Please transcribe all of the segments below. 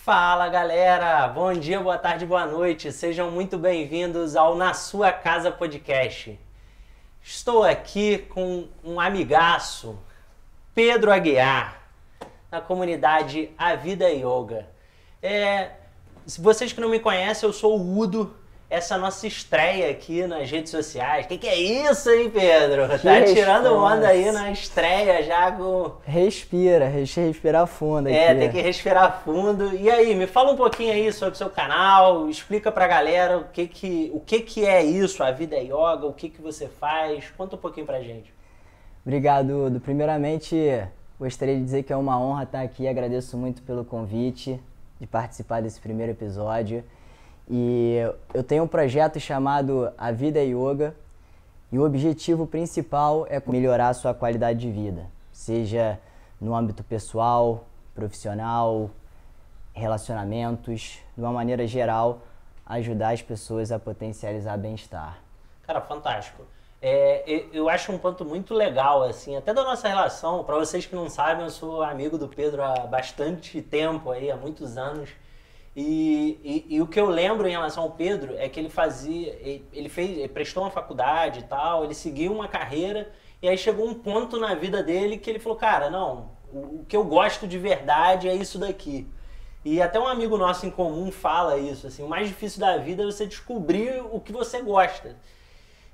Fala galera, bom dia, boa tarde, boa noite, sejam muito bem-vindos ao Na Sua Casa Podcast. Estou aqui com um amigaço, Pedro Aguiar, na comunidade A Vida Yoga. Se vocês que não me conhecem, eu sou o Udo, essa é a nossa estreia aqui nas redes sociais. Que é isso, hein, Pedro? Tá tirando onda aí na estreia já com... Respirar fundo aqui. Tem que respirar fundo. E aí, me fala um pouquinho aí sobre o seu canal, explica pra galera o que é isso, A Vida Yoga, o que você faz, conta um pouquinho pra gente. Obrigado, Udo. Primeiramente, gostaria de dizer que é uma honra estar aqui, agradeço muito pelo convite de participar desse primeiro episódio. E eu tenho um projeto chamado A Vida Yoga e o objetivo principal é melhorar a sua qualidade de vida, seja no âmbito pessoal, profissional, relacionamentos, de uma maneira geral, ajudar as pessoas a potencializar bem-estar. Cara, fantástico. Eu acho um ponto muito legal, assim, até da nossa relação. Para vocês que não sabem, eu sou amigo do Pedro há bastante tempo, aí, há muitos anos. E o que eu lembro em relação ao Pedro é que ele prestou uma faculdade e tal, ele seguiu uma carreira, e aí chegou um ponto na vida dele que ele falou, cara, não, o que eu gosto de verdade é isso daqui. E até um amigo nosso em comum fala isso, assim, o mais difícil da vida é você descobrir o que você gosta.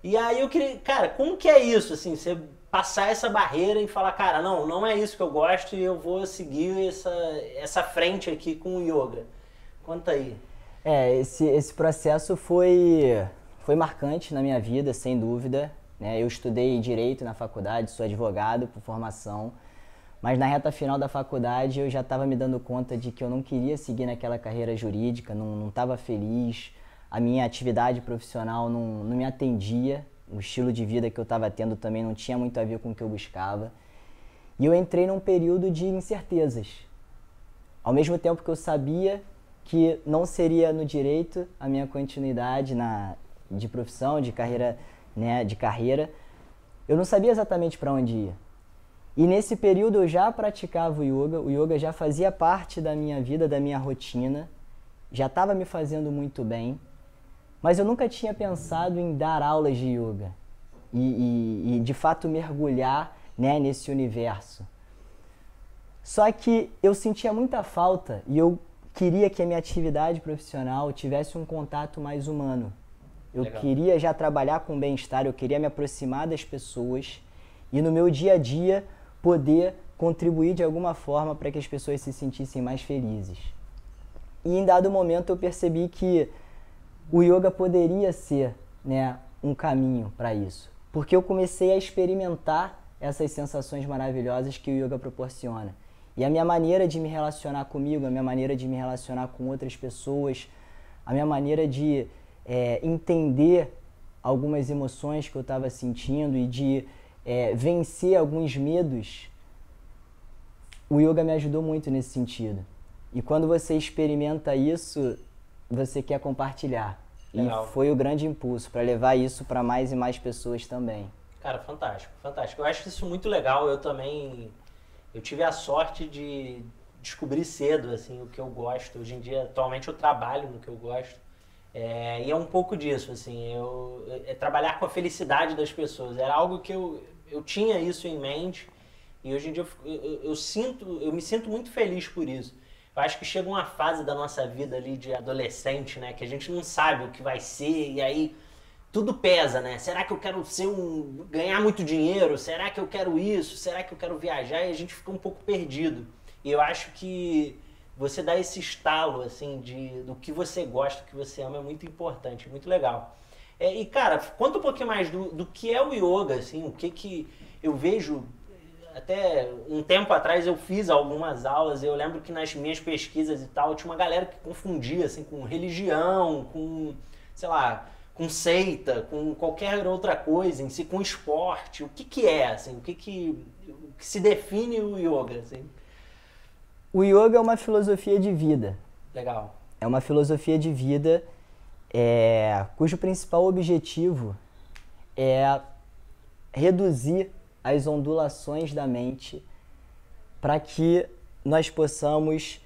E aí eu queria, cara, como que é isso, assim, você passar essa barreira e falar, cara, não é isso que eu gosto e eu vou seguir essa frente aqui com o yoga. Conta aí. Esse processo foi marcante na minha vida, sem dúvida, né? Eu estudei Direito na faculdade, sou advogado por formação, mas na reta final da faculdade eu já estava me dando conta de que eu não queria seguir naquela carreira jurídica, não estava feliz, a minha atividade profissional não me atendia, o estilo de vida que eu estava tendo também não tinha muito a ver com o que eu buscava. E eu entrei num período de incertezas. Ao mesmo tempo que eu sabia que não seria no direito a minha continuidade de profissão, de carreira, né, eu não sabia exatamente para onde ia. E nesse período eu já praticava o yoga já fazia parte da minha vida, da minha rotina, já estava me fazendo muito bem, mas eu nunca tinha pensado em dar aulas de yoga e de fato mergulhar, né, nesse universo. Só que eu sentia muita falta e eu queria que a minha atividade profissional tivesse um contato mais humano. Eu Legal. Queria já trabalhar com bem-estar, eu queria me aproximar das pessoas e no meu dia a dia poder contribuir de alguma forma para que as pessoas se sentissem mais felizes. E em dado momento eu percebi que o yoga poderia ser, né, um caminho para isso, porque eu comecei a experimentar essas sensações maravilhosas que o yoga proporciona. E a minha maneira de me relacionar comigo, a minha maneira de me relacionar com outras pessoas, a minha maneira de entender algumas emoções que eu estava sentindo e de vencer alguns medos, o yoga me ajudou muito nesse sentido. E quando você experimenta isso, você quer compartilhar. Legal. E foi o grande impulso para levar isso para mais e mais pessoas também. Cara, fantástico, fantástico. Eu acho isso muito legal, eu tive a sorte de descobrir cedo, assim, o que eu gosto. Hoje em dia, atualmente, eu trabalho no que eu gosto. E é um pouco disso, assim, trabalhar com a felicidade das pessoas. Era algo que eu tinha isso em mente e hoje em dia eu me sinto muito feliz por isso. Eu acho que chega uma fase da nossa vida ali de adolescente, né, que a gente não sabe o que vai ser e aí tudo pesa, né? Será que eu quero ganhar muito dinheiro? Será que eu quero isso? Será que eu quero viajar? E a gente fica um pouco perdido. E eu acho que você dar esse estalo, assim, do que você gosta, do que você ama, é muito importante, muito legal. E, cara, conta um pouquinho mais do que é o yoga, assim, o que eu vejo. Até um tempo atrás eu fiz algumas aulas, eu lembro que nas minhas pesquisas e tal, tinha uma galera que confundia, assim, com religião, com, sei lá, com seita, com qualquer outra coisa em si, com esporte. O que é, assim, o que se define o yoga, assim? O yoga é uma filosofia de vida. Legal. É uma filosofia de vida cujo principal objetivo é reduzir as ondulações da mente para que nós possamos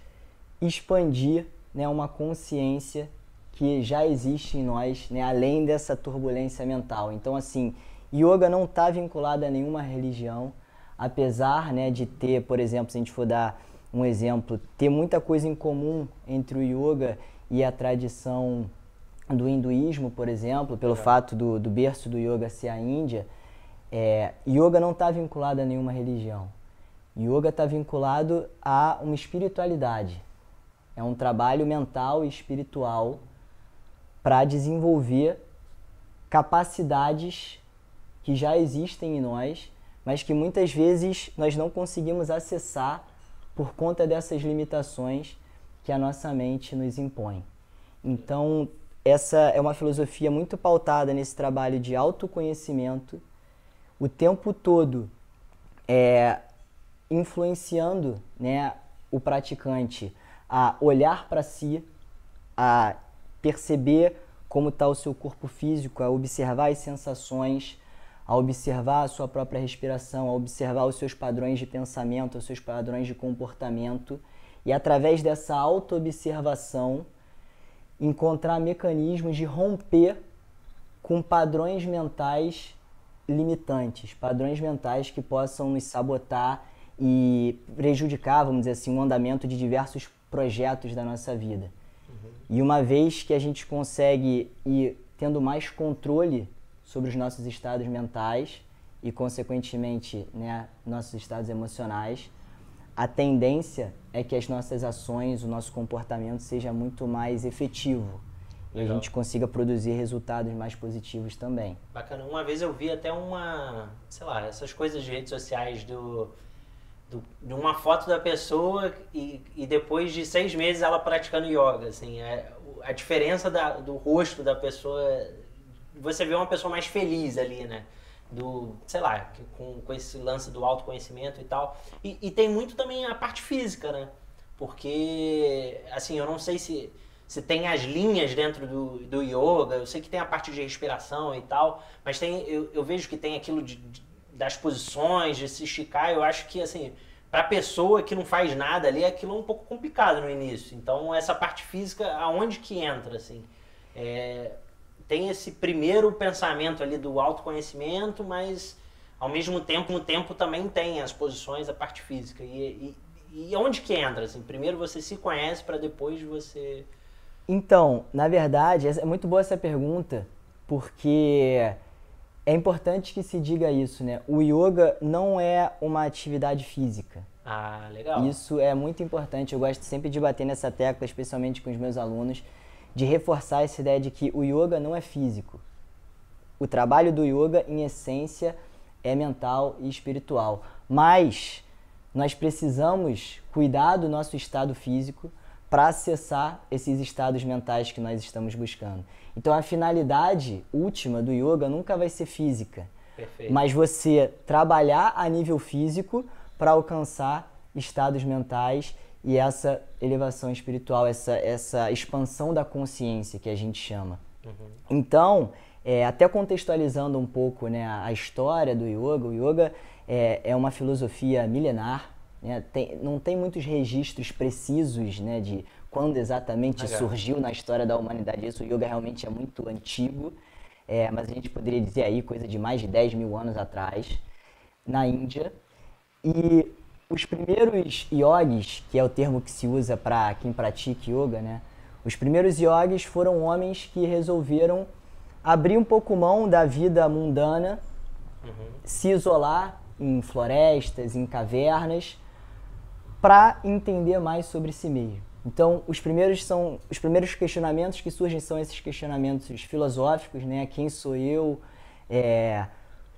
expandir, né, uma consciência que já existe em nós, né, além dessa turbulência mental. Então, assim, yoga não está vinculado a nenhuma religião, apesar, né, de ter, por exemplo, se a gente for dar um exemplo, ter muita coisa em comum entre o yoga e a tradição do hinduísmo, por exemplo, pelo fato do berço do yoga ser a Índia. Yoga não está vinculado a nenhuma religião. Yoga está vinculado a uma espiritualidade. É um trabalho mental e espiritual para desenvolver capacidades que já existem em nós, mas que muitas vezes nós não conseguimos acessar por conta dessas limitações que a nossa mente nos impõe. Então, essa é uma filosofia muito pautada nesse trabalho de autoconhecimento, o tempo todo influenciando, né, o praticante a olhar para si, a perceber como está o seu corpo físico, a observar as sensações, a observar a sua própria respiração, a observar os seus padrões de pensamento, os seus padrões de comportamento e, através dessa auto-observação, encontrar mecanismos de romper com padrões mentais limitantes, padrões mentais que possam nos sabotar e prejudicar, vamos dizer assim, o andamento de diversos projetos da nossa vida. E uma vez que a gente consegue ir tendo mais controle sobre os nossos estados mentais e, consequentemente, né, nossos estados emocionais, a tendência é que as nossas ações, o nosso comportamento seja muito mais efetivo. E a gente consiga produzir resultados mais positivos também. Bacana. Uma vez eu vi até essas coisas de redes sociais de uma foto da pessoa e depois de 6 meses ela praticando yoga, assim, a diferença do rosto da pessoa, você vê uma pessoa mais feliz ali, né? Com esse lance do autoconhecimento e tal. E tem muito também a parte física, né? Porque, assim, eu não sei se tem as linhas dentro do yoga, eu sei que tem a parte de respiração e tal, mas eu vejo que tem aquilo das posições, de se esticar. Eu acho que, assim, para a pessoa que não faz nada ali, aquilo é um pouco complicado no início. Então, essa parte física, aonde que entra, assim? Tem esse primeiro pensamento ali do autoconhecimento, mas, ao mesmo tempo, no tempo também tem as posições, a parte física. E onde que entra, assim? Primeiro você se conhece para depois você... Então, na verdade, é muito boa essa pergunta, porque é importante que se diga isso, né? O yoga não é uma atividade física. Ah, legal. Isso é muito importante. Eu gosto sempre de bater nessa tecla, especialmente com os meus alunos, de reforçar essa ideia de que o yoga não é físico. O trabalho do yoga, em essência, é mental e espiritual. Mas nós precisamos cuidar do nosso estado físico para acessar esses estados mentais que nós estamos buscando. Então, a finalidade última do yoga nunca vai ser física. Perfeito. Mas você trabalhar a nível físico para alcançar estados mentais e essa elevação espiritual, essa expansão da consciência que a gente chama. Então, até contextualizando um pouco, né, a história do yoga, o yoga é uma filosofia milenar, né, não tem muitos registros precisos, né, de quando exatamente surgiu na história da humanidade isso. O yoga realmente é muito antigo, mas a gente poderia dizer aí coisa de mais de 10 mil anos atrás, na Índia. E os primeiros yogis, que é o termo que se usa para quem pratica yoga, né? Os primeiros yogis foram homens que resolveram abrir um pouco mão da vida mundana, se isolar em florestas, em cavernas, para entender mais sobre si mesmo. Então, os primeiros questionamentos que surgem são esses questionamentos filosóficos, né? Quem sou eu?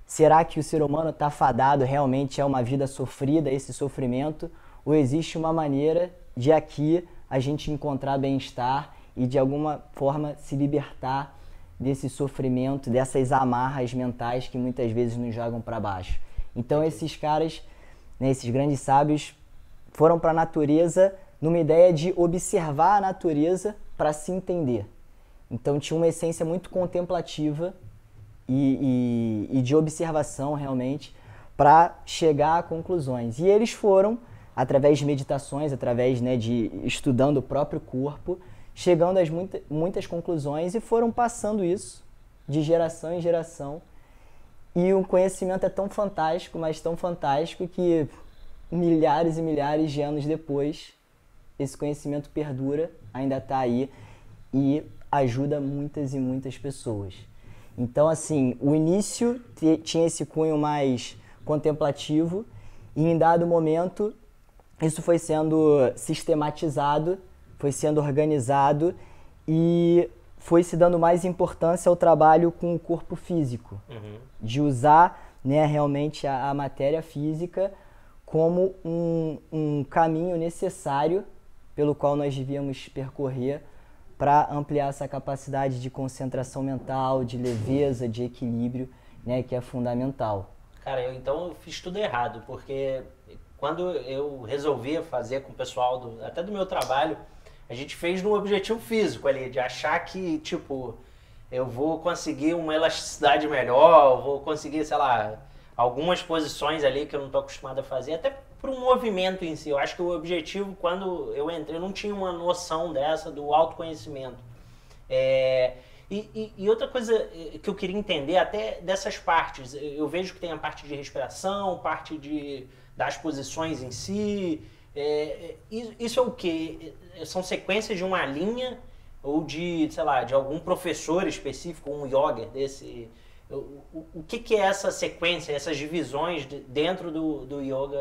Será que o ser humano está fadado realmente a uma vida sofrida, esse sofrimento? Ou existe uma maneira de aqui a gente encontrar bem-estar e de alguma forma se libertar desse sofrimento, dessas amarras mentais que muitas vezes nos jogam para baixo? Então esses caras, né, esses grandes sábios, foram para a natureza numa ideia de observar a natureza para se entender. Então tinha uma essência muito contemplativa e de observação realmente para chegar a conclusões. E eles foram através de meditações, através, né, de estudando o próprio corpo, chegando às muitas conclusões e foram passando isso de geração em geração. E o conhecimento é tão fantástico, mas tão fantástico que milhares e milhares de anos depois, esse conhecimento perdura, ainda está aí e ajuda muitas e muitas pessoas. Então, assim, o início tinha esse cunho mais contemplativo e em dado momento isso foi sendo sistematizado, foi sendo organizado e foi se dando mais importância ao trabalho com o corpo físico, de usar, né, realmente a matéria física como um caminho necessário pelo qual nós devíamos percorrer para ampliar essa capacidade de concentração mental, de leveza, de equilíbrio, né, que é fundamental. Cara, então eu fiz tudo errado, porque quando eu resolvi fazer com o pessoal até do meu trabalho, a gente fez no objetivo físico ali, de achar que, tipo, eu vou conseguir uma elasticidade melhor, vou conseguir, sei lá, algumas posições ali que eu não estou acostumado a fazer, até por um movimento em si. Eu acho que o objetivo, quando eu entrei, eu não tinha uma noção dessa, do autoconhecimento. E outra coisa que eu queria entender, até dessas partes, eu vejo que tem a parte de respiração, parte das posições em si. Isso é o quê? São sequências de uma linha ou de, sei lá, de algum professor específico, um yoga desse? O que é essa sequência, essas divisões dentro do yoga?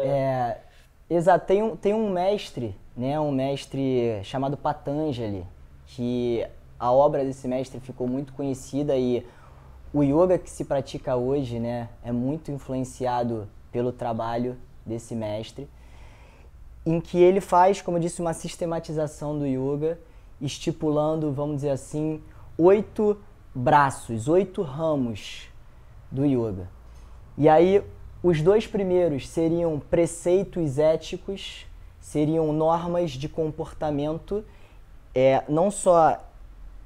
Exato, tem um mestre, né, um mestre chamado Patanjali, que a obra desse mestre ficou muito conhecida e o yoga que se pratica hoje, né, é muito influenciado pelo trabalho desse mestre, em que ele faz, como eu disse, uma sistematização do yoga, estipulando, vamos dizer assim, 8 braços, 8 ramos do yoga. E aí, os 2 primeiros seriam preceitos éticos, seriam normas de comportamento, não só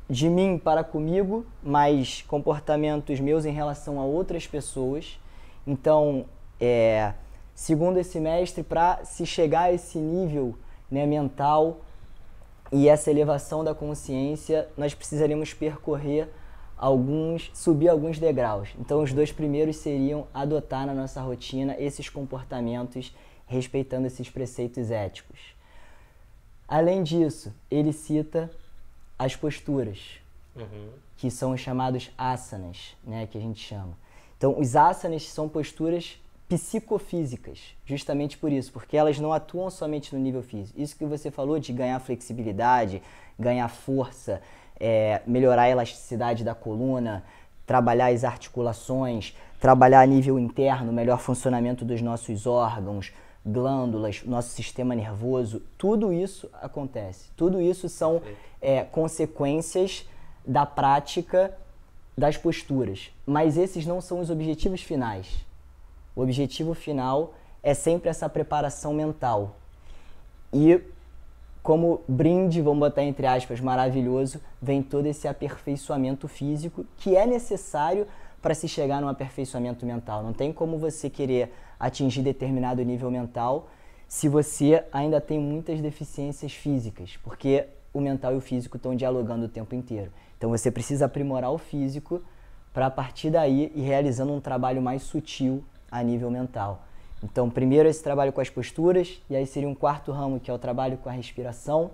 de mim para comigo, mas comportamentos meus em relação a outras pessoas. Então, segundo esse mestre, para se chegar a esse nível, né, mental e essa elevação da consciência, nós precisaríamos subir alguns degraus. Então, os 2 primeiros seriam adotar na nossa rotina esses comportamentos, respeitando esses preceitos éticos. Além disso, ele cita as posturas, que são os chamados asanas, né, que a gente chama. Então, os asanas são posturas psicofísicas, justamente por isso, porque elas não atuam somente no nível físico. Isso que você falou de ganhar flexibilidade, ganhar força, melhorar a elasticidade da coluna, trabalhar as articulações, trabalhar a nível interno, melhor funcionamento dos nossos órgãos, glândulas, nosso sistema nervoso, tudo isso acontece. Tudo isso são consequências da prática das posturas, mas esses não são os objetivos finais. O objetivo final é sempre essa preparação mental. E como brinde, vamos botar entre aspas, maravilhoso, vem todo esse aperfeiçoamento físico que é necessário para se chegar num aperfeiçoamento mental. Não tem como você querer atingir determinado nível mental se você ainda tem muitas deficiências físicas, porque o mental e o físico estão dialogando o tempo inteiro. Então você precisa aprimorar o físico para a partir daí ir realizando um trabalho mais sutil a nível mental. Então, primeiro esse trabalho com as posturas, e aí seria um 4º ramo, que é o trabalho com a respiração,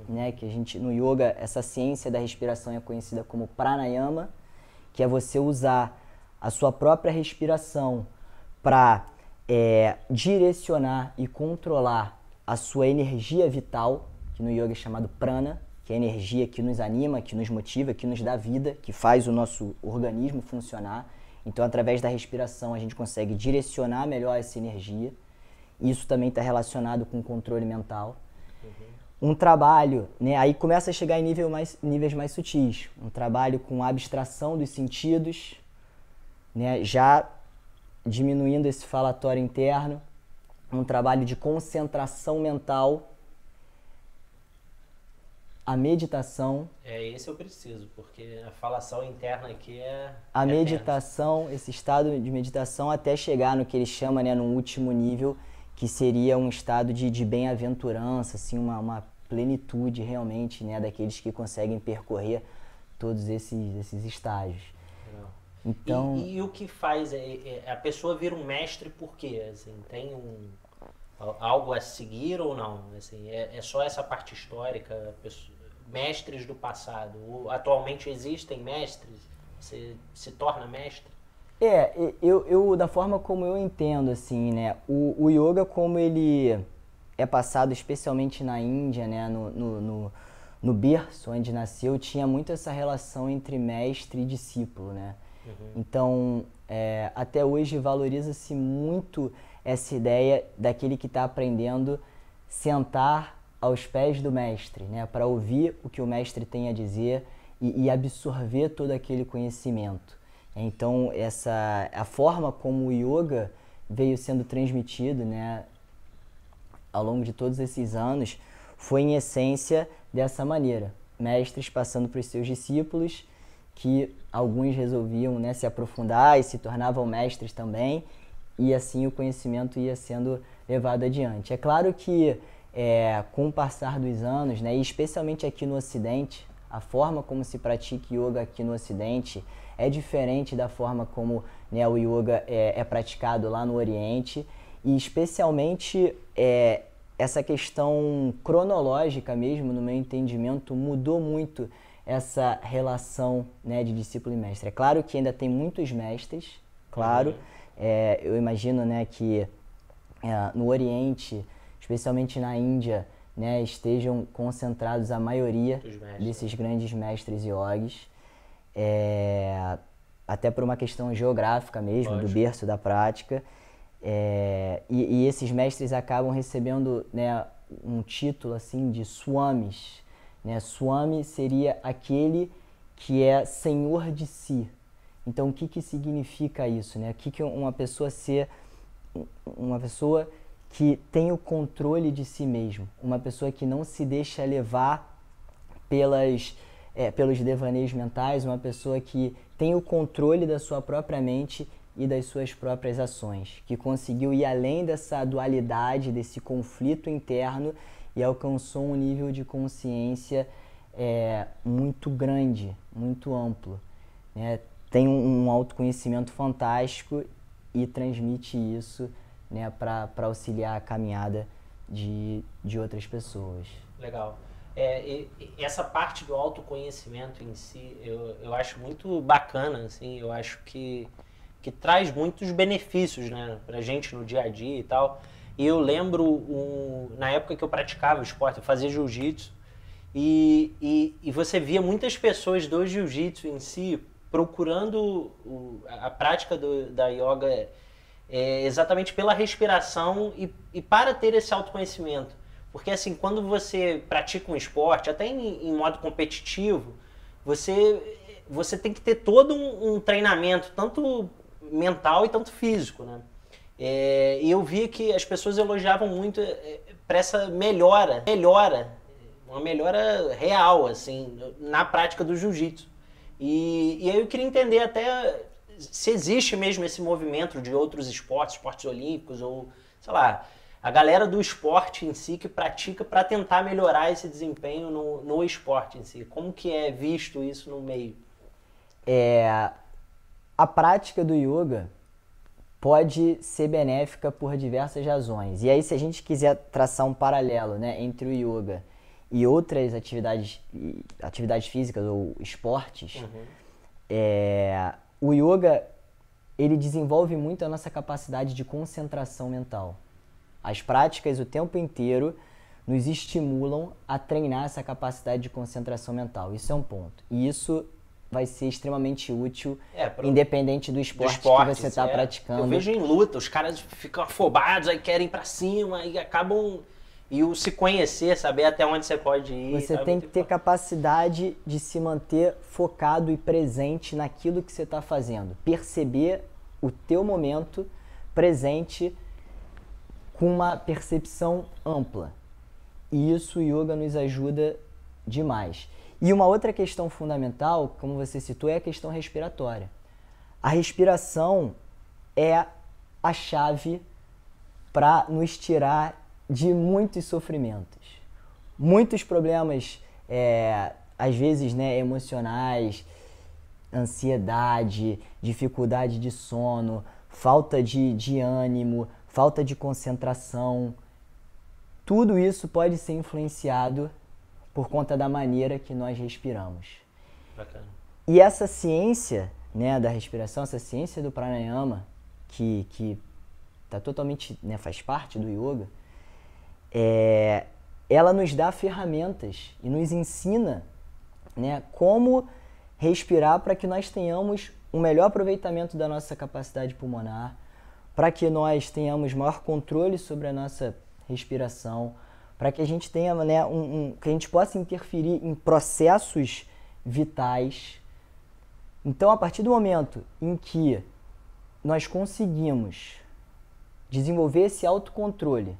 né, que a gente, no yoga, essa ciência da respiração é conhecida como pranayama, que é você usar a sua própria respiração para direcionar e controlar a sua energia vital, que no yoga é chamado prana, que é a energia que nos anima, que nos motiva, que nos dá vida, que faz o nosso organismo funcionar. Então, através da respiração, a gente consegue direcionar melhor essa energia. Isso também está relacionado com o controle mental. Um trabalho, né, aí começa a chegar em níveis mais sutis. Um trabalho com abstração dos sentidos, né, já diminuindo esse falatório interno. Um trabalho de concentração mental. A meditação. Esse eu preciso, porque a falação interna aqui a meditação, esse estado de meditação até chegar no que ele chama, né, no último nível, que seria um estado de bem-aventurança, assim, uma plenitude realmente, né, daqueles que conseguem percorrer todos esses estágios. Legal. Então, E o que faz a pessoa vir um mestre por quê? Assim, tem algo a seguir ou não? Assim, é só essa parte histórica, mestres do passado? Ou, atualmente existem mestres? Você se torna mestre? eu da forma como eu entendo, assim, né, o yoga, como ele é passado especialmente na Índia, né, no berço onde nasceu, tinha muito essa relação entre mestre e discípulo, né? Então, até hoje valoriza-se muito essa ideia daquele que está aprendendo sentar aos pés do mestre, né, para ouvir o que o mestre tem a dizer e absorver todo aquele conhecimento. Então, a forma como o yoga veio sendo transmitido, né, ao longo de todos esses anos, foi em essência dessa maneira. Mestres passando para os seus discípulos, que alguns resolviam, né, se aprofundar e se tornavam mestres também, e assim o conhecimento ia sendo levado adiante. É claro que com o passar dos anos, né, e especialmente aqui no Ocidente, a forma como se pratica yoga aqui no Ocidente é diferente da forma como, né, o yoga é praticado lá no Oriente, e especialmente essa questão cronológica mesmo, no meu entendimento, mudou muito essa relação, né, de discípulo e mestre. É claro que ainda tem muitos mestres, claro. Eu imagino, né, que no Oriente, especialmente na Índia, né, estejam concentrados a maioria desses grandes mestres yogis, até por uma questão geográfica mesmo, do berço da prática. E esses mestres acabam recebendo, né, um título assim de swamis, né? Swami seria aquele que é senhor de si. Então, o que significa isso, né? O que uma pessoa ser uma pessoa que tem o controle de si mesmo, uma pessoa que não se deixa levar pelos devaneios mentais, uma pessoa que tem o controle da sua própria mente e das suas próprias ações, que conseguiu ir além dessa dualidade, desse conflito interno e alcançou um nível de consciência muito grande, muito amplo, né? Tem um autoconhecimento fantástico e transmite isso, né, para auxiliar a caminhada de outras pessoas. Legal. E essa parte do autoconhecimento em si, eu acho muito bacana, assim, eu acho que traz muitos benefícios, né, pra gente no dia a dia e tal. E eu lembro, na época que eu praticava o esporte, eu fazia jiu-jitsu, e você via muitas pessoas do jiu-jitsu em si procurando a prática da yoga exatamente pela respiração e para ter esse autoconhecimento. Porque assim, quando você pratica um esporte, até em modo competitivo, você tem que ter todo um treinamento, tanto mental e tanto físico, né? E eu via que as pessoas elogiavam muito para essa uma melhora real, assim, na prática do jiu-jitsu. E aí eu queria entender até se existe mesmo esse movimento de outros esportes olímpicos, ou, sei lá, a galera do esporte em si que pratica para tentar melhorar esse desempenho no esporte em si. Como que é visto isso no meio? A prática do yoga pode ser benéfica por diversas razões. E aí, se a gente quiser traçar um paralelo, né, entre o yoga e outras atividades físicas ou esportes, o yoga, ele desenvolve muito a nossa capacidade de concentração mental. As práticas o tempo inteiro nos estimulam a treinar essa capacidade de concentração mental. Isso é um ponto. E isso vai ser extremamente útil, independente do esporte que você está praticando. Eu vejo em luta, os caras ficam afobados, aí querem ir pra cima e acabam... E o se conhecer, saber até onde você pode ir. Você tem que ter capacidade de se manter focado e presente naquilo que você está fazendo. Perceber o teu momento presente com uma percepção ampla. E isso o yoga nos ajuda demais. E uma outra questão fundamental, como você citou, é a questão respiratória. A respiração é a chave para nos tirar de muitos sofrimentos, muitos problemas, às vezes, né, emocionais, ansiedade, dificuldade de sono, falta de ânimo, falta de concentração. Tudo isso pode ser influenciado por conta da maneira que nós respiramos. Bacana. E essa ciência, né, da respiração, essa ciência do pranayama, que tá totalmente, né, faz parte do yoga, ela nos dá ferramentas e nos ensina, né, como respirar para que nós tenhamos um melhor aproveitamento da nossa capacidade pulmonar, para que nós tenhamos maior controle sobre a nossa respiração, para que a gente tenha, né, que a gente possa interferir em processos vitais. Então, a partir do momento em que nós conseguimos desenvolver esse autocontrole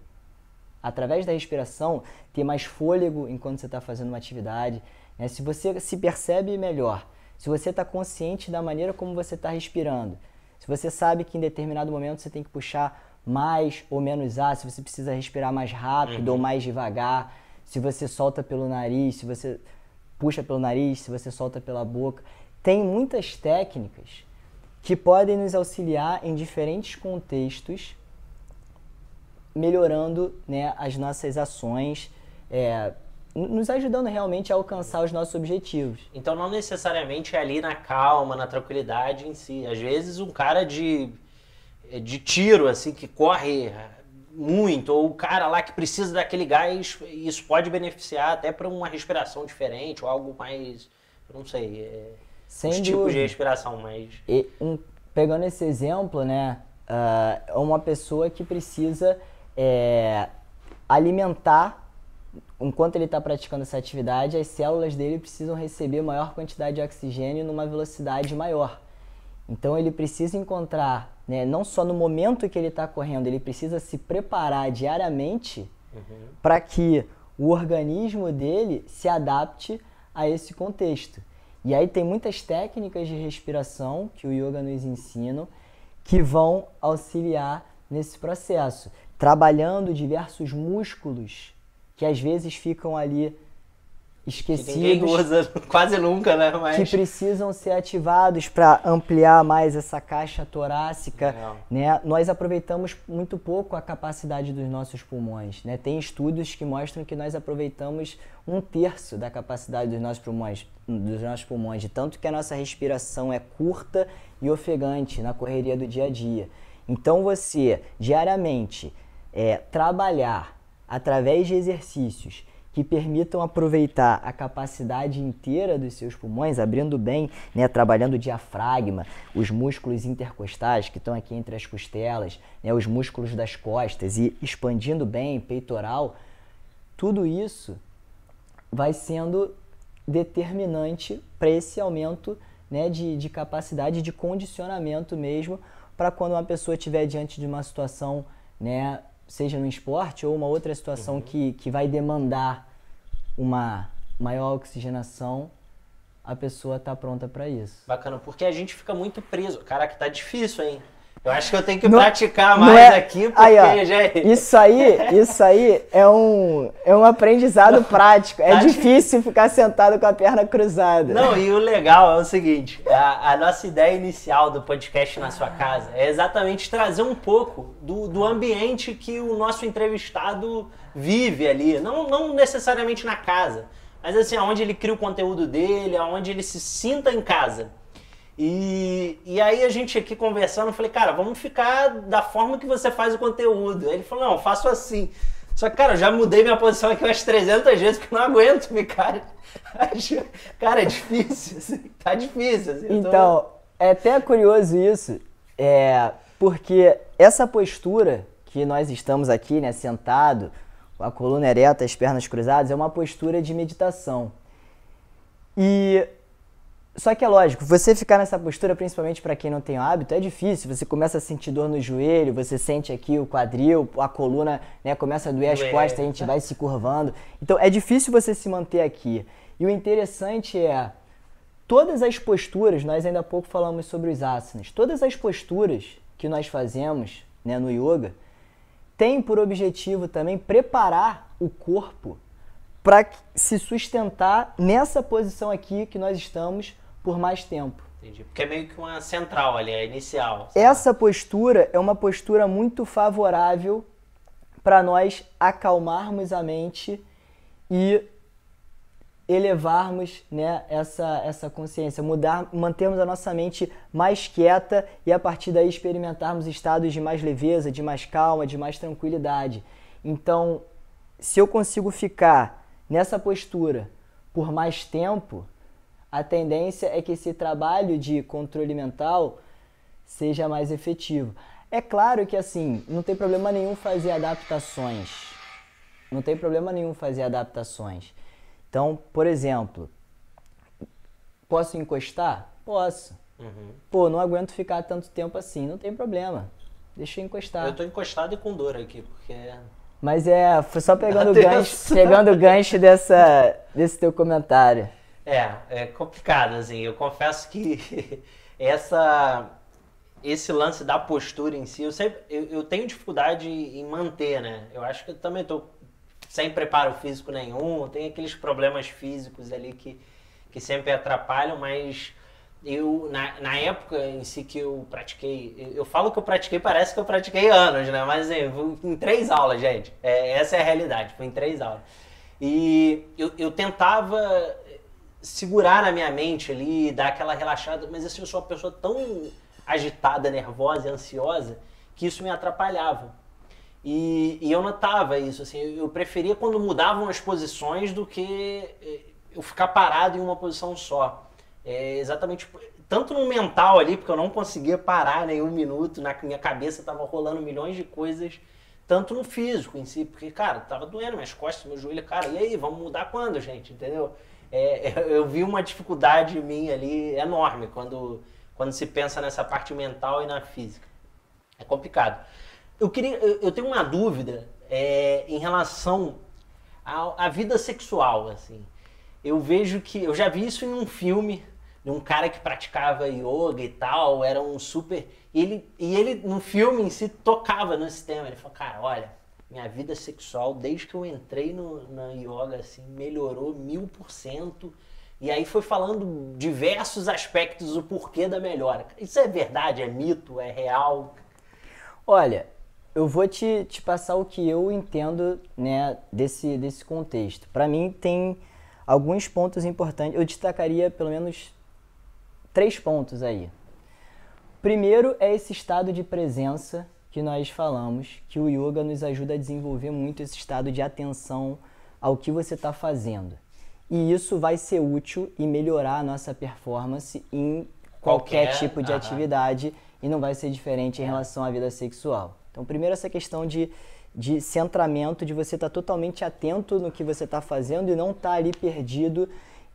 através da respiração, ter mais fôlego enquanto você está fazendo uma atividade, né? Se você se percebe melhor, se você está consciente da maneira como você está respirando, se você sabe que em determinado momento você tem que puxar mais ou menos ar, se você precisa respirar mais rápido ou mais devagar, se você solta pelo nariz, se você puxa pelo nariz, se você solta pela boca. Tem muitas técnicas que podem nos auxiliar em diferentes contextos, melhorando, né, as nossas ações, nos ajudando realmente a alcançar os nossos objetivos. Então não necessariamente é ali na calma, na tranquilidade em si. Às vezes um cara de tiro, assim, que corre muito, ou o cara lá que precisa daquele gás, isso pode beneficiar até para uma respiração diferente, ou algo mais, eu não sei, Sem os dúvida. tipos de respiração, mas... Pegando esse exemplo, né, uma pessoa que precisa alimentar, enquanto ele está praticando essa atividade, as células dele precisam receber maior quantidade de oxigênio numa velocidade maior. Então ele precisa encontrar, né, não só no momento que ele está correndo, ele precisa se preparar diariamente para que o organismo dele se adapte a esse contexto. E aí tem muitas técnicas de respiração que o yoga nos ensina que vão auxiliar nesse processo, trabalhando diversos músculos que às vezes ficam ali esquecidos, que ninguém usa quase nunca, né? Mas... que precisam ser ativados para ampliar mais essa caixa torácica, né? Nós aproveitamos muito pouco a capacidade dos nossos pulmões, né? Tem estudos que mostram que nós aproveitamos 1/3 da capacidade dos nossos pulmões, de tanto que a nossa respiração é curta e ofegante na correria do dia a dia. Então você, diariamente, trabalhar através de exercícios que permitam aproveitar a capacidade inteira dos seus pulmões, abrindo bem, né, trabalhando o diafragma, os músculos intercostais que estão aqui entre as costelas, né, os músculos das costas e expandindo bem, peitoral, tudo isso vai sendo determinante para esse aumento, né, de capacidade de condicionamento mesmo, para quando uma pessoa estiver diante de uma situação, né, seja no esporte ou uma outra situação que vai demandar uma maior oxigenação, a pessoa está pronta para isso. Bacana, porque a gente fica muito preso. Caraca, tá difícil, hein? Eu acho que eu tenho que praticar mais aqui, porque aí, ó, já... Isso aí é um aprendizado prático. É difícil ficar sentado com a perna cruzada. Não, e o legal é o seguinte, a nossa ideia inicial do podcast Na Sua Casa é exatamente trazer um pouco do ambiente que o nosso entrevistado vive ali. Não necessariamente na casa, mas assim, aonde ele cria o conteúdo dele, aonde ele se sinta em casa. E aí a gente aqui conversando, eu falei, cara, vamos ficar da forma que você faz o conteúdo. Aí ele falou, não, eu faço assim. Só que, cara, eu já mudei minha posição aqui umas 300 vezes, porque eu não aguento ficar. Cara, é difícil, assim, tá difícil. Assim, então, é até curioso isso, porque essa postura que nós estamos aqui, né, sentado, com a coluna ereta, as pernas cruzadas, é uma postura de meditação. Só que é lógico, você ficar nessa postura, principalmente para quem não tem hábito, é difícil. Você começa a sentir dor no joelho, você sente aqui o quadril, a coluna, né, começa a doer as costas, a gente vai se curvando. Então é difícil você se manter aqui. E o interessante é, todas as posturas, nós ainda há pouco falamos sobre os asanas, todas as posturas que nós fazemos, né, no yoga, tem por objetivo também preparar o corpo para se sustentar nessa posição aqui que nós estamos por mais tempo. Entendi. Porque é meio que uma central ali, a inicial. Sabe? Essa postura é uma postura muito favorável para nós acalmarmos a mente e elevarmos, né, essa consciência, mantermos a nossa mente mais quieta e a partir daí experimentarmos estados de mais leveza, de mais calma, de mais tranquilidade. Então, se eu consigo ficar nessa postura por mais tempo, a tendência é que esse trabalho de controle mental seja mais efetivo. É claro que, assim, não tem problema nenhum fazer adaptações. Não tem problema nenhum fazer adaptações. Então, por exemplo, posso encostar? Posso. Pô, não aguento ficar tanto tempo assim. Não tem problema. Deixa eu encostar. Eu tô encostado e com dor aqui, porque... Mas foi só pegando o gancho desse teu comentário. É complicado, assim. Eu confesso que esse lance da postura em si, eu tenho dificuldade em manter, né? Eu acho que eu também tô sem preparo físico nenhum, tem aqueles problemas físicos ali que sempre atrapalham, mas eu, na época em si que eu pratiquei, eu falo que eu pratiquei, parece que eu pratiquei anos, né? Mas em 3 aulas, gente, essa é a realidade, foi em 3 aulas. E eu tentava segurar na minha mente ali, dar aquela relaxada, mas assim, eu sou uma pessoa tão agitada, nervosa e ansiosa, que isso me atrapalhava. E eu notava isso, assim, eu preferia quando mudavam as posições do que eu ficar parado em uma posição só. Exatamente, tanto no mental ali, porque eu não conseguia parar nenhum minuto, na minha cabeça tava rolando milhões de coisas, tanto no físico em si, porque, cara, tava doendo minhas costas, meu joelho, cara, e aí, vamos mudar quando, gente, entendeu? Eu vi uma dificuldade minha ali enorme quando se pensa nessa parte mental e na física. É complicado. Eu tenho uma dúvida em relação à vida sexual, assim. Eu vejo que... Eu já vi isso em um filme, de um cara que praticava yoga e tal, era um super... E ele no filme em si, tocava nesse tema. Ele falou, cara, olha, minha vida sexual, desde que eu entrei na yoga, assim, melhorou 1000%. E aí foi falando diversos aspectos, o porquê da melhora. Isso é verdade? É mito? É real? Olha... Eu vou te passar o que eu entendo, né, desse contexto. Para mim, tem alguns pontos importantes. Eu destacaria pelo menos 3 pontos aí. Primeiro é esse estado de presença que nós falamos, que o yoga nos ajuda a desenvolver muito esse estado de atenção ao que você está fazendo. E isso vai ser útil e melhorar a nossa performance em qualquer tipo de atividade e não vai ser diferente em relação à vida sexual. Então, primeiro essa questão de centramento, de você estar totalmente atento no que você está fazendo e não estar ali perdido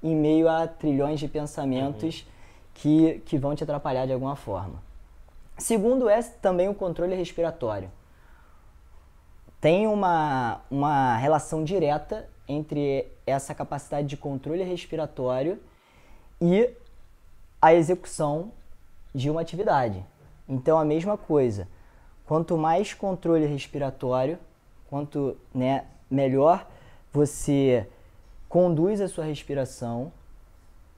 em meio a trilhões de pensamentos que vão te atrapalhar de alguma forma. Segundo é também o controle respiratório. Tem uma relação direta entre essa capacidade de controle respiratório e a execução de uma atividade. Então, a mesma coisa. Quanto mais controle respiratório, quanto melhor você conduz a sua respiração,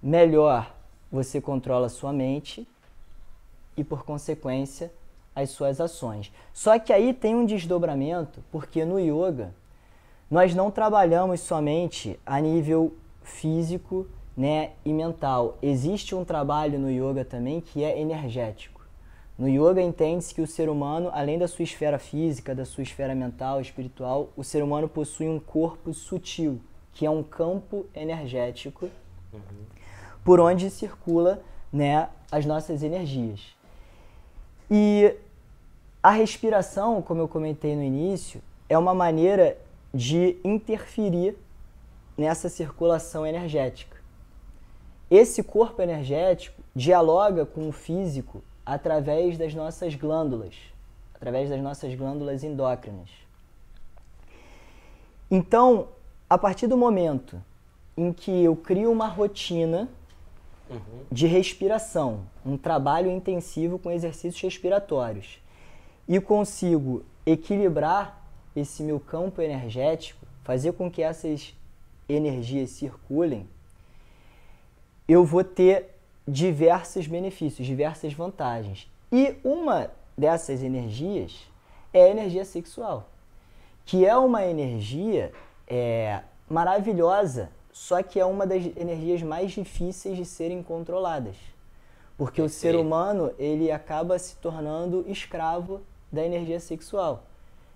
melhor você controla a sua mente e, por consequência, as suas ações. Só que aí tem um desdobramento, porque no yoga nós não trabalhamos somente a nível físico, e mental. Existe um trabalho no yoga também que é energético. No yoga entende-se que o ser humano, além da sua esfera física, da sua esfera mental, espiritual, o ser humano possui um corpo sutil, que é um campo energético por onde circula, as nossas energias. E a respiração, como eu comentei no início, é uma maneira de interferir nessa circulação energética. Esse corpo energético dialoga com o físico através das nossas glândulas endócrinas. Então, a partir do momento em que eu crio uma rotina de respiração, um trabalho intensivo com exercícios respiratórios, e consigo equilibrar esse meu campo energético, fazer com que essas energias circulem, eu vou ter diversos benefícios, diversas vantagens. E uma dessas energias é a energia sexual, que é uma energia maravilhosa, só que é uma das energias mais difíceis de serem controladas. Porque o ser humano, ele acaba se tornando escravo da energia sexual.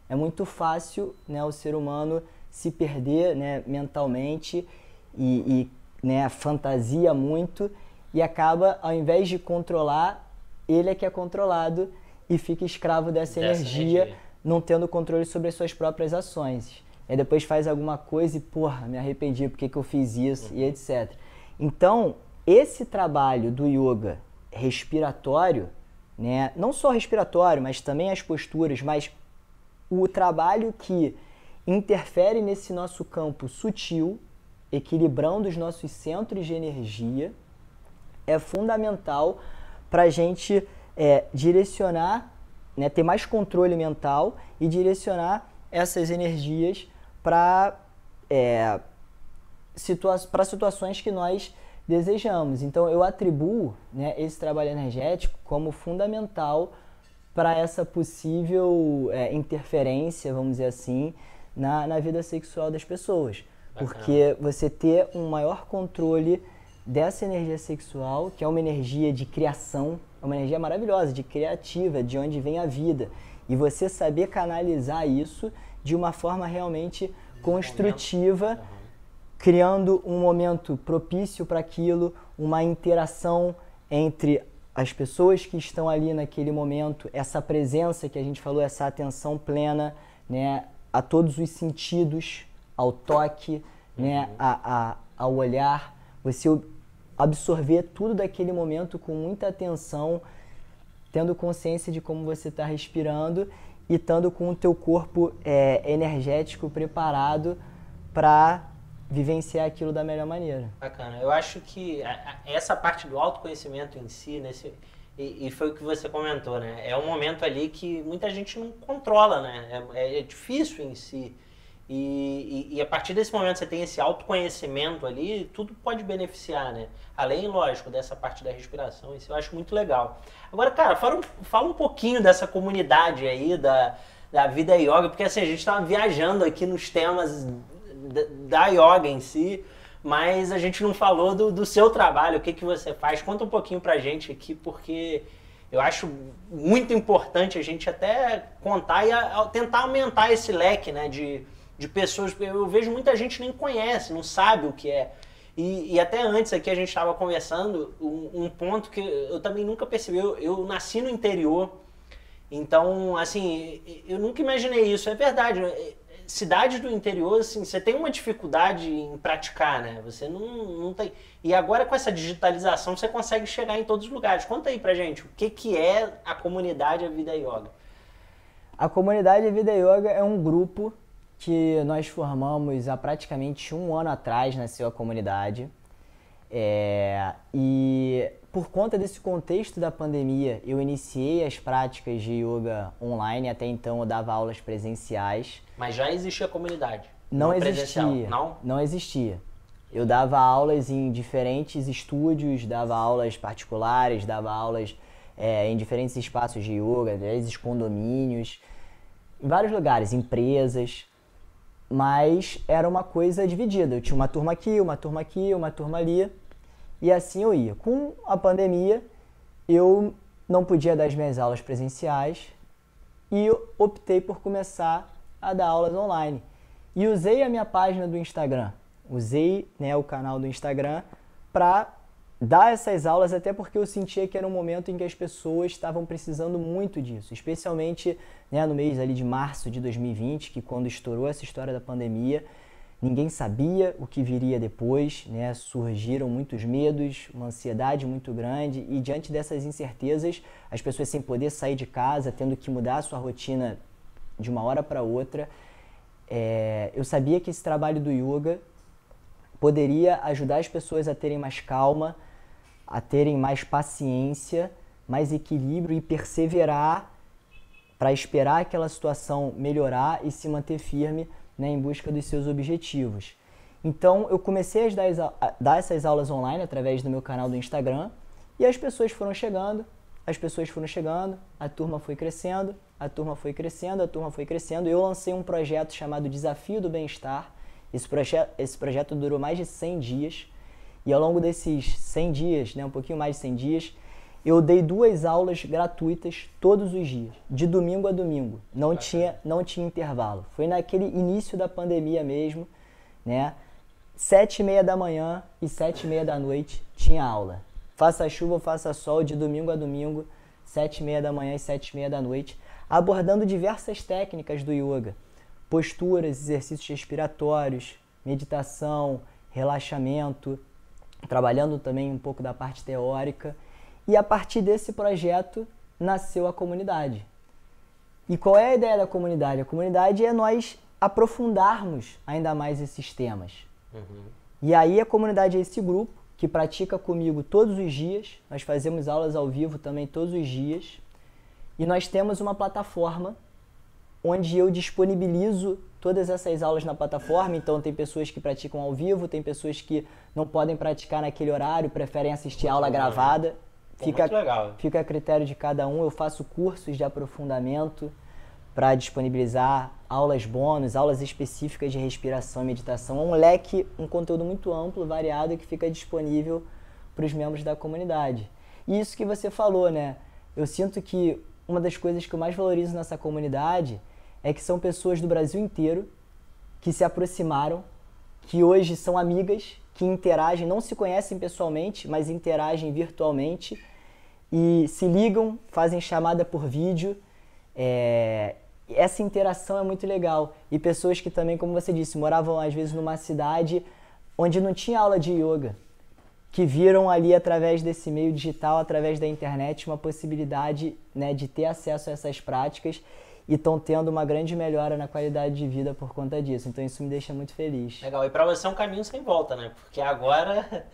É muito fácil, né, o ser humano se perder, né, mentalmente e né, fantasia muito e acaba, ao invés de controlar, ele é que é controlado e fica escravo dessa energia, não tendo controle sobre as suas próprias ações. Aí depois faz alguma coisa e, porra, me arrependi, por que eu fiz isso, e etc. Então, esse trabalho do yoga respiratório, né, não só respiratório, mas também as posturas, mas o trabalho que interfere nesse nosso campo sutil, equilibrando os nossos centros de energia, é fundamental para a gente direcionar, né, ter mais controle mental e direcionar essas energias para situações que nós desejamos. Então, eu atribuo, né, esse trabalho energético como fundamental para essa possível interferência, vamos dizer assim, na vida sexual das pessoas. Bacana. Porque você ter um maior controle dessa energia sexual, que é uma energia de criação, é uma energia maravilhosa, de criativa, de onde vem a vida. E você saber canalizar isso de uma forma realmente construtiva, criando um momento propício para aquilo, uma interação entre as pessoas que estão ali naquele momento, essa presença que a gente falou, essa atenção plena, né, a todos os sentidos, ao toque, né, ao olhar, você absorver tudo daquele momento com muita atenção, tendo consciência de como você está respirando e estando com o teu corpo energético preparado para vivenciar aquilo da melhor maneira. Bacana. Eu acho que essa parte do autoconhecimento em si, e foi o que você comentou, né? É um momento ali que muita gente não controla, né? É difícil em si. E a partir desse momento você tem esse autoconhecimento ali, tudo pode beneficiar, né? Além, lógico, dessa parte da respiração, isso eu acho muito legal. Agora, cara, fala um pouquinho dessa comunidade aí, da vida yoga, porque assim, a gente estava viajando aqui nos temas da yoga em si, mas a gente não falou do seu trabalho, o que você faz. Conta um pouquinho pra gente aqui, porque eu acho muito importante a gente até contar e tentar aumentar esse leque, né, de pessoas. Eu vejo muita gente nem conhece, não sabe o que é. E até antes aqui a gente estava conversando, um ponto que eu também nunca percebi, eu nasci no interior, então, assim, eu nunca imaginei isso, é verdade. Cidades do interior, assim, você tem uma dificuldade em praticar, né? Você não tem... E agora com essa digitalização você consegue chegar em todos os lugares. Conta aí pra gente, o que é a comunidade A Vida Yoga? A comunidade A Vida Yoga é um grupo que nós formamos há praticamente 1 ano atrás, nasceu a comunidade. E por conta desse contexto da pandemia, eu iniciei as práticas de yoga online. Até então eu dava aulas presenciais. Mas já existia a comunidade? Não existia. Não existia. Eu dava aulas em diferentes estúdios, dava aulas particulares, dava aulas em diferentes espaços de yoga, às vezes condomínios, em vários lugares, empresas. Mas era uma coisa dividida. Eu tinha uma turma aqui, uma turma aqui, uma turma ali. E assim eu ia. Com a pandemia, eu não podia dar as minhas aulas presenciais e eu optei por começar a dar aulas online. E usei a minha página do Instagram, usei, né, o canal do Instagram para dar essas aulas, até porque eu sentia que era um momento em que as pessoas estavam precisando muito disso, especialmente, né, no mês ali de março de 2020, que quando estourou essa história da pandemia, ninguém sabia o que viria depois, né? Surgiram muitos medos, uma ansiedade muito grande e diante dessas incertezas, as pessoas sem poder sair de casa, tendo que mudar a sua rotina de uma hora para outra, eu sabia que esse trabalho do yoga poderia ajudar as pessoas a terem mais calma, a terem mais paciência, mais equilíbrio e perseverar para esperar aquela situação melhorar e se manter firme, né, em busca dos seus objetivos. Então eu comecei a dar essas aulas online através do meu canal do Instagram e as pessoas foram chegando, a turma foi crescendo, a turma foi crescendo. Eu lancei um projeto chamado Desafio do Bem-Estar. Esse projeto durou mais de 100 dias e ao longo desses 100 dias, né, um pouquinho mais de 100 dias, eu dei 2 aulas gratuitas todos os dias, de domingo a domingo. Não tinha intervalo. Foi naquele início da pandemia mesmo, né? 7h30 da manhã e 7h30 da noite tinha aula. Faça chuva ou faça sol, de domingo a domingo, 7h30 da manhã e 7h30 da noite, abordando diversas técnicas do yoga. Posturas, exercícios respiratórios, meditação, relaxamento, trabalhando também um pouco da parte teórica. E a partir desse projeto nasceu a comunidade. E qual é a ideia da comunidade? A comunidade é nós aprofundarmos ainda mais esses temas. E aí a comunidade é esse grupo que pratica comigo todos os dias. Nós fazemos aulas ao vivo também todos os dias. E nós temos uma plataforma onde eu disponibilizo todas essas aulas na plataforma. Então tem pessoas que praticam ao vivo, tem pessoas que não podem praticar naquele horário, preferem assistir a aula gravada. Fica a critério de cada um. Eu faço cursos de aprofundamento para disponibilizar aulas bônus, aulas específicas de respiração e meditação. É um leque, um conteúdo muito amplo, variado, que fica disponível para os membros da comunidade. E isso que você falou, né? Eu sinto que uma das coisas que eu mais valorizo nessa comunidade é que são pessoas do Brasil inteiro que se aproximaram, que hoje são amigas, que interagem, não se conhecem pessoalmente, mas interagem virtualmente e se ligam, fazem chamada por vídeo. Essa interação é muito legal. E pessoas que também, como você disse, moravam às vezes numa cidade onde não tinha aula de yoga, que viram ali através desse meio digital, através da internet, uma possibilidade, né, de ter acesso a essas práticas e estão tendo uma grande melhora na qualidade de vida por conta disso. Então isso me deixa muito feliz. Legal. E para você é um caminho sem volta, né? Porque agora,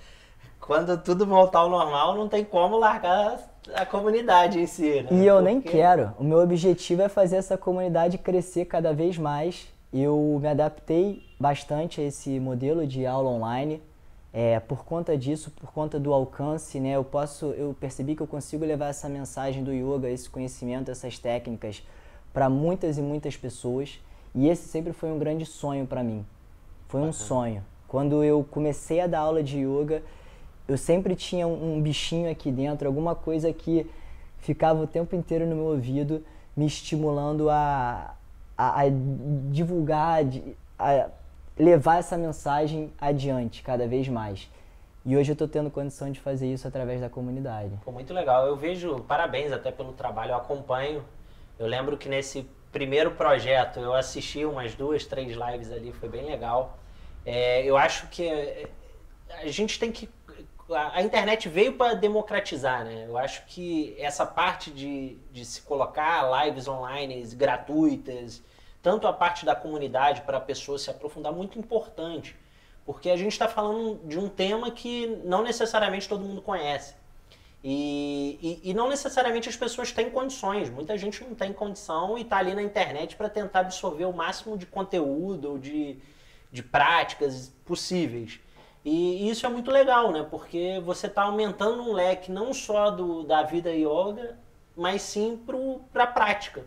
quando tudo voltar ao normal, não tem como largar a comunidade em si, né? E eu nem quero. O meu objetivo é fazer essa comunidade crescer cada vez mais. Eu me adaptei bastante a esse modelo de aula online. Por conta disso, por conta do alcance, né? Eu percebi que eu consigo levar essa mensagem do yoga, esse conhecimento, essas técnicas para muitas e muitas pessoas. E esse sempre foi um grande sonho para mim. Foi um sonho. Quando eu comecei a dar aula de yoga, eu sempre tinha um bichinho aqui dentro, alguma coisa que ficava o tempo inteiro no meu ouvido, me estimulando a divulgar, a levar essa mensagem adiante cada vez mais. E hoje eu estou tendo condição de fazer isso através da comunidade. Pô, muito legal. Eu vejo, parabéns até pelo trabalho, eu acompanho. Eu lembro que nesse primeiro projeto eu assisti umas 2, 3 lives ali, foi bem legal. Eu acho que a gente tem que... A internet veio para democratizar, né? Eu acho que essa parte de se colocar lives online gratuitas, tanto a parte da comunidade para a pessoa se aprofundar, muito importante. Porque a gente está falando de um tema que não necessariamente todo mundo conhece. E não necessariamente as pessoas têm condições. Muita gente não tem condição e está ali na internet para tentar absorver o máximo de conteúdo ou de práticas possíveis. E isso é muito legal, né? Porque você está aumentando um leque não só da vida yoga, mas sim para a prática.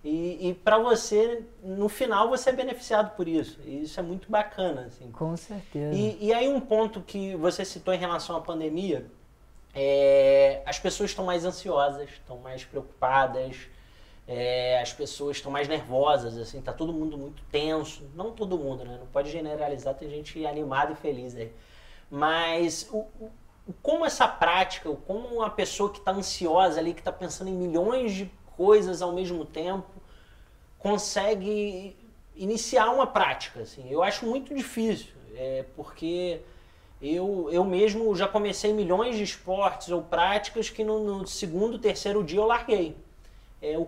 E para você, no final, você é beneficiado por isso. E isso é muito bacana, assim. Com certeza. E aí um ponto que você citou em relação à pandemia, as pessoas estão mais ansiosas, estão mais preocupadas, as pessoas estão mais nervosas, assim, tá todo mundo muito tenso. Não todo mundo, né? Não pode generalizar, tem gente animada e feliz aí. Mas como essa prática, como uma pessoa que está ansiosa ali, que está pensando em milhões de coisas ao mesmo tempo, consegue iniciar uma prática, assim. Eu acho muito difícil, porque eu mesmo já comecei milhões de esportes ou práticas que no segundo, terceiro dia eu larguei.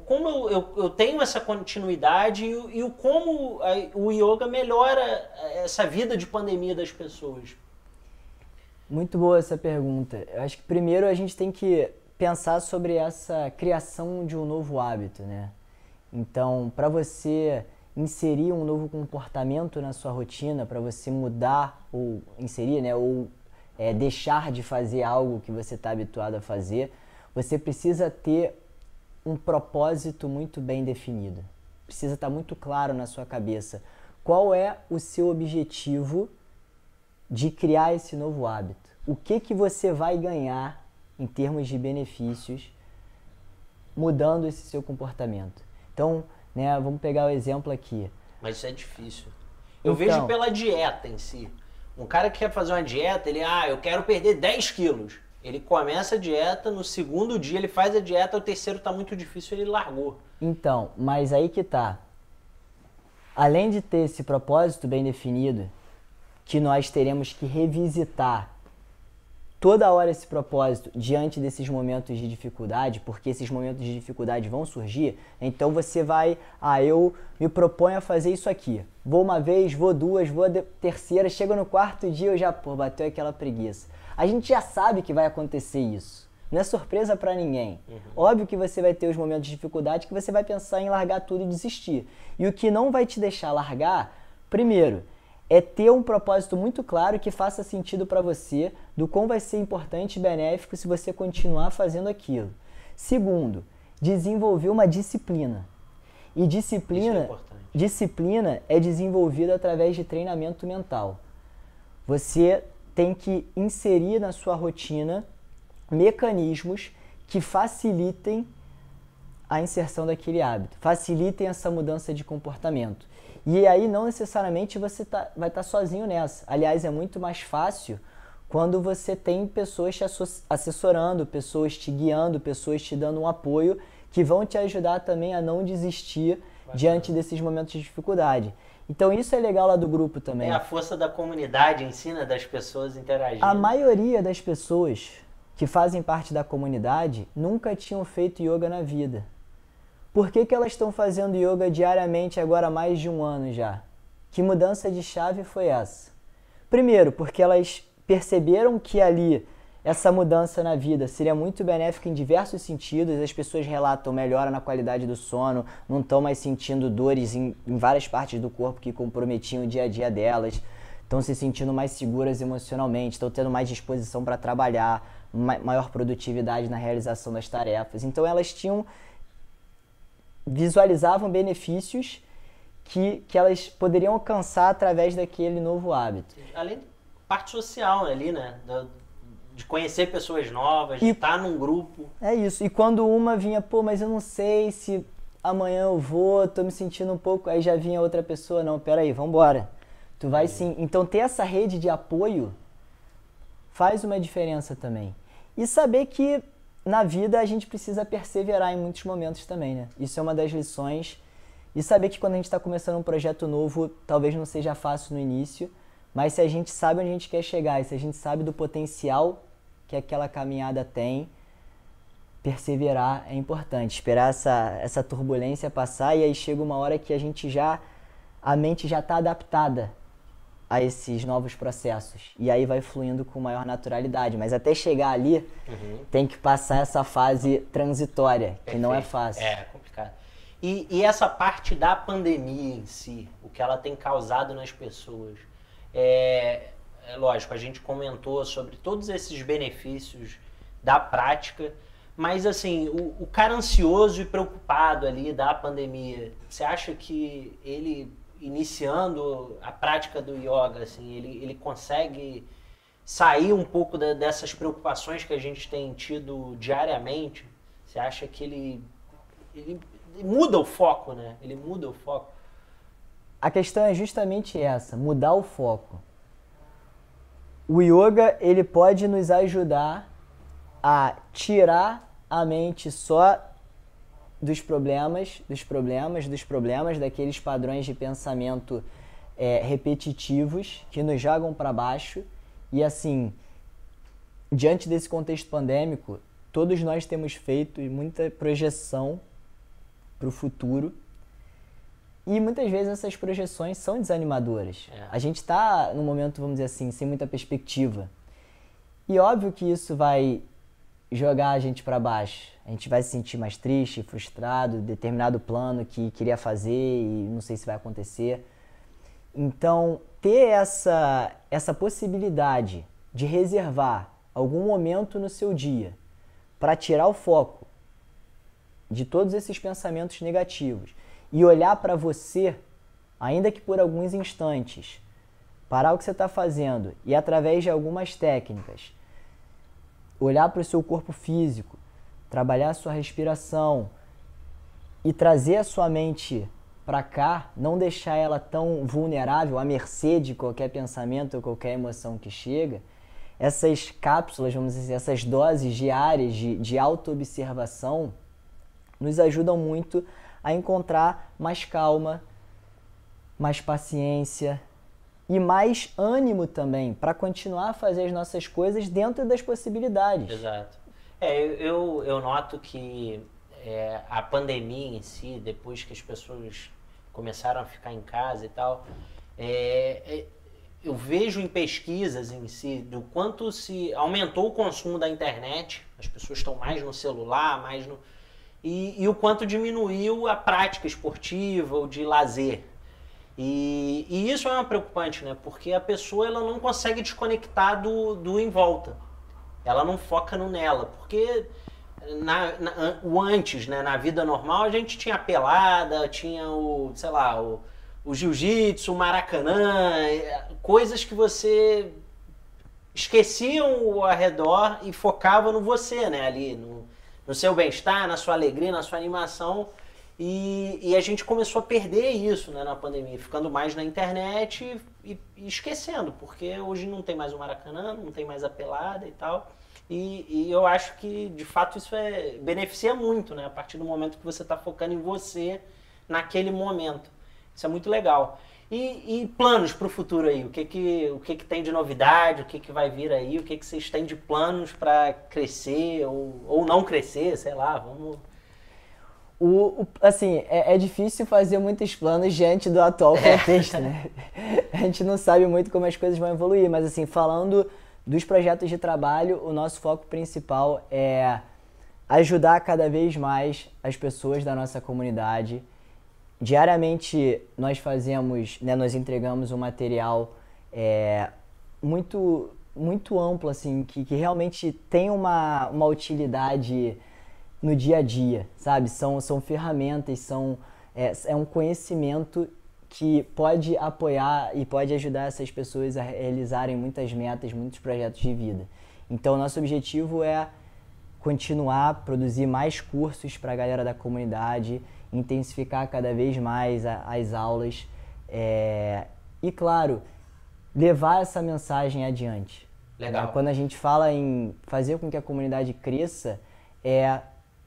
Como eu tenho essa continuidade e o como o yoga melhora essa vida de pandemia das pessoas. Muito boa essa pergunta. Eu acho que primeiro a gente tem que pensar sobre essa criação de um novo hábito, né? Então, para você inserir um novo comportamento na sua rotina, para você mudar ou inserir, né, ou deixar de fazer algo que você está habituado a fazer, você precisa ter um propósito muito bem definido. Precisa estar muito claro na sua cabeça qual é o seu objetivo de criar esse novo hábito. O que você vai ganhar em termos de benefícios mudando esse seu comportamento. Então, né, vamos pegar o exemplo aqui. Mas isso é difícil. Eu vejo pela dieta em si. Um cara que quer fazer uma dieta, eu quero perder 10 quilos. Ele começa a dieta, no segundo dia ele faz a dieta, o terceiro tá muito difícil, ele largou. Então, mas aí que tá. Além de ter esse propósito bem definido, que nós teremos que revisitar toda hora esse propósito diante desses momentos de dificuldade, porque esses momentos de dificuldade vão surgir, então você vai, eu me proponho a fazer isso aqui. Vou uma vez, vou duas, vou a terceira, chega no quarto dia eu já, bateu aquela preguiça. A gente já sabe que vai acontecer isso. Não é surpresa pra ninguém. Óbvio que você vai ter os momentos de dificuldade que você vai pensar em largar tudo e desistir. E o que não vai te deixar largar, primeiro, é ter um propósito muito claro que faça sentido para você, do quão vai ser importante e benéfico se você continuar fazendo aquilo. Segundo, desenvolver uma disciplina. E disciplina é desenvolvida através de treinamento mental. Você tem que inserir na sua rotina mecanismos que facilitem a inserção daquele hábito, facilitem essa mudança de comportamento. E aí não necessariamente você vai estar sozinho nessa. Aliás, é muito mais fácil quando você tem pessoas te assessorando, pessoas te guiando, pessoas te dando um apoio que vão te ajudar também a não desistir diante desses momentos de dificuldade. Então isso é legal lá do grupo também. É a força da comunidade, ensina das pessoas interagindo. A maioria das pessoas que fazem parte da comunidade nunca tinham feito yoga na vida. Por que elas estão fazendo yoga diariamente agora há mais de um ano já? Que mudança de chave foi essa? Primeiro, porque elas perceberam que ali essa mudança na vida seria muito benéfica em diversos sentidos. As pessoas relatam melhora na qualidade do sono, não estão mais sentindo dores em várias partes do corpo que comprometiam o dia a dia delas, estão se sentindo mais seguras emocionalmente, estão tendo mais disposição para trabalhar, maior produtividade na realização das tarefas. Então elas visualizavam benefícios que elas poderiam alcançar através daquele novo hábito. Além da parte social ali, né? De conhecer pessoas novas, de estar num grupo. É isso. E quando uma vinha, mas eu não sei se amanhã eu vou, tô me sentindo um pouco... Aí já vinha outra pessoa, não, peraí, vambora. Tu vai sim. Então ter essa rede de apoio faz uma diferença também. E saber que na vida a gente precisa perseverar em muitos momentos também, né? Isso é uma das lições. E saber que quando a gente está começando um projeto novo, talvez não seja fácil no início, mas se a gente sabe onde a gente quer chegar e se a gente sabe do potencial que aquela caminhada tem, perseverar é importante. Esperar essa turbulência passar e aí chega uma hora que a mente já está adaptada a esses novos processos. E aí vai fluindo com maior naturalidade. Mas até chegar ali, tem que passar essa fase transitória, que não é fácil. É complicado. E essa parte da pandemia em si, o que ela tem causado nas pessoas, é lógico, a gente comentou sobre todos esses benefícios da prática, mas assim, o cara ansioso e preocupado ali da pandemia, você acha que ele, iniciando a prática do yoga, assim, ele consegue sair um pouco dessas preocupações que a gente tem tido diariamente? Você acha que ele muda o foco, né? Ele muda o foco. A questão é justamente essa, mudar o foco. O yoga, ele pode nos ajudar a tirar a mente só dos problemas, daqueles padrões de pensamento repetitivos que nos jogam para baixo. E assim, diante desse contexto pandêmico, todos nós temos feito muita projeção para o futuro. E muitas vezes essas projeções são desanimadoras. A gente está num momento, vamos dizer assim, sem muita perspectiva. E óbvio que isso vai jogar a gente para baixo. A a gente vai se sentir mais triste, frustrado, determinado plano que queria fazer e não sei se vai acontecer. Então, ter essa possibilidade de reservar algum momento no seu dia para tirar o foco de todos esses pensamentos negativos e olhar para você, ainda que por alguns instantes, parar o que você está fazendo e através de algumas técnicas, olhar para o seu corpo físico, trabalhar a sua respiração e trazer a sua mente para cá, não deixar ela tão vulnerável, à mercê de qualquer pensamento ou qualquer emoção que chega, essas cápsulas, vamos dizer, essas doses diárias de auto-observação nos ajudam muito a encontrar mais calma, mais paciência e mais ânimo também para continuar a fazer as nossas coisas dentro das possibilidades. Exato. Eu noto que a pandemia em si, depois que as pessoas começaram a ficar em casa e tal, eu vejo em pesquisas em si do quanto se aumentou o consumo da internet, as pessoas estão mais no celular, mais no... E o quanto diminuiu a prática esportiva ou de lazer. E isso é uma preocupante, né? Porque a pessoa ela não consegue desconectar do em volta. Ela não foca no nela. Porque o antes, né? Na vida normal, a gente tinha a pelada, tinha o jiu-jitsu, o maracanã, coisas que você esqueciam ao redor e focava no você, né? Ali, no seu bem-estar, na sua alegria, na sua animação. E a gente começou a perder isso, né, na pandemia, ficando mais na internet e esquecendo, porque hoje não tem mais o Maracanã, não tem mais a pelada e tal. E eu acho que, de fato, isso beneficia muito, né, a partir do momento que você está focando em você naquele momento. Isso é muito legal. E planos para o futuro aí? O que tem de novidade? O que vai vir aí? O que vocês têm de planos para crescer ou não crescer? Sei lá, vamos... Assim, é difícil fazer muitos planos diante do atual contexto, né? A gente não sabe muito como as coisas vão evoluir, mas assim, falando dos projetos de trabalho, o nosso foco principal é ajudar cada vez mais as pessoas da nossa comunidade. Diariamente nós fazemos, né, nós entregamos um material muito, muito amplo, assim, que realmente tem uma utilidade no dia a dia, sabe? São ferramentas, é um conhecimento que pode apoiar e pode ajudar essas pessoas a realizarem muitas metas, muitos projetos de vida. Então, nosso objetivo é continuar a produzir mais cursos para a galera da comunidade, intensificar cada vez mais as aulas e, claro, levar essa mensagem adiante. Legal. Quando a gente fala em fazer com que a comunidade cresça,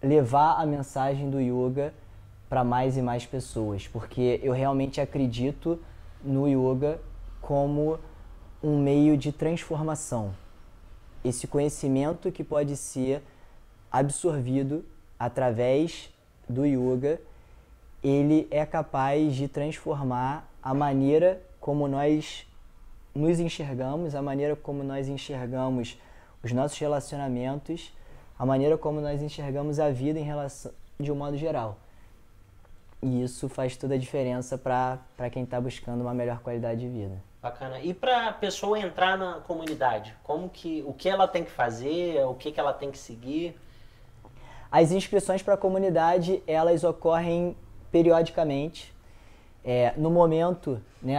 levar a mensagem do yoga para mais e mais pessoas, porque eu realmente acredito no yoga como um meio de transformação. Esse conhecimento que pode ser absorvido através do yoga, ele é capaz de transformar a maneira como nós nos enxergamos, a maneira como nós enxergamos os nossos relacionamentos, a maneira como nós enxergamos a vida em relação, de um modo geral. E isso faz toda a diferença para quem está buscando uma melhor qualidade de vida. Bacana. E para a pessoa entrar na comunidade, o que ela tem que fazer, o que ela tem que seguir? As inscrições para a comunidade, elas ocorrem periodicamente. No momento, né,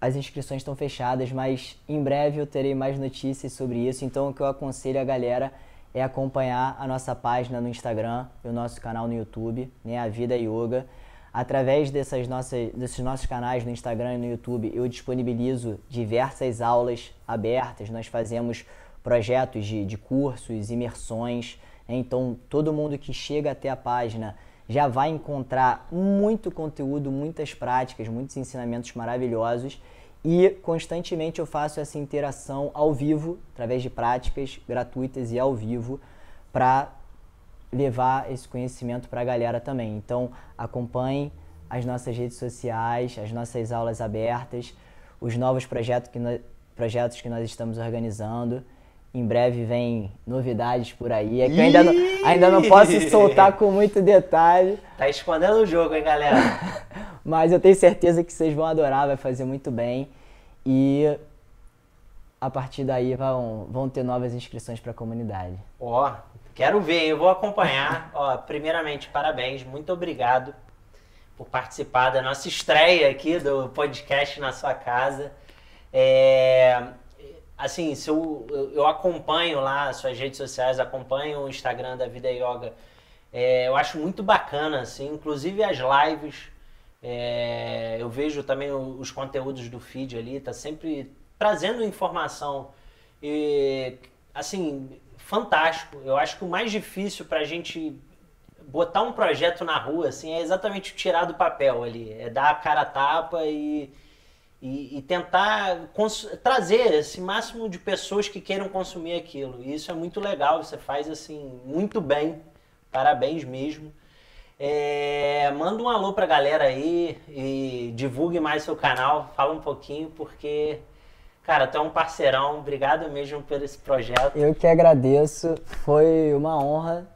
as inscrições estão fechadas, mas em breve eu terei mais notícias sobre isso. Então, o que eu aconselho a galera é acompanhar a nossa página no Instagram e o nosso canal no YouTube, né, A Vida Yoga. Através desses nossos canais no Instagram e no YouTube, eu disponibilizo diversas aulas abertas. Nós fazemos projetos de cursos, imersões. Então, todo mundo que chega até a página já vai encontrar muito conteúdo, muitas práticas, muitos ensinamentos maravilhosos. E constantemente eu faço essa interação ao vivo, através de práticas gratuitas e ao vivo, para levar esse conhecimento para a galera também. Então, acompanhem as nossas redes sociais, as nossas aulas abertas, os novos projetos que nós estamos organizando. Em breve vem novidades por aí. É que eu ainda não posso soltar com muito detalhe. Tá escondendo o jogo, hein, galera? Mas eu tenho certeza que vocês vão adorar, vai fazer muito bem. E a partir daí vão ter novas inscrições para a comunidade. Ó, quero ver, eu vou acompanhar. Ó, primeiramente, parabéns, muito obrigado por participar da nossa estreia aqui do podcast na sua casa. Assim, se eu acompanho lá as suas redes sociais, acompanho o Instagram da Vida Yoga, eu acho muito bacana, assim, inclusive as lives, eu vejo também os conteúdos do feed ali, tá sempre trazendo informação e, assim, fantástico. Eu acho que o mais difícil pra gente botar um projeto na rua, assim, é exatamente tirar do papel ali, é dar a cara a tapa e tentar trazer esse máximo de pessoas que queiram consumir aquilo. E isso é muito legal, você faz assim muito bem, parabéns mesmo. Manda um alô pra galera aí e divulgue mais seu canal, fala um pouquinho, porque, cara, tu é um parceirão, obrigado mesmo por esse projeto. Eu que agradeço, foi uma honra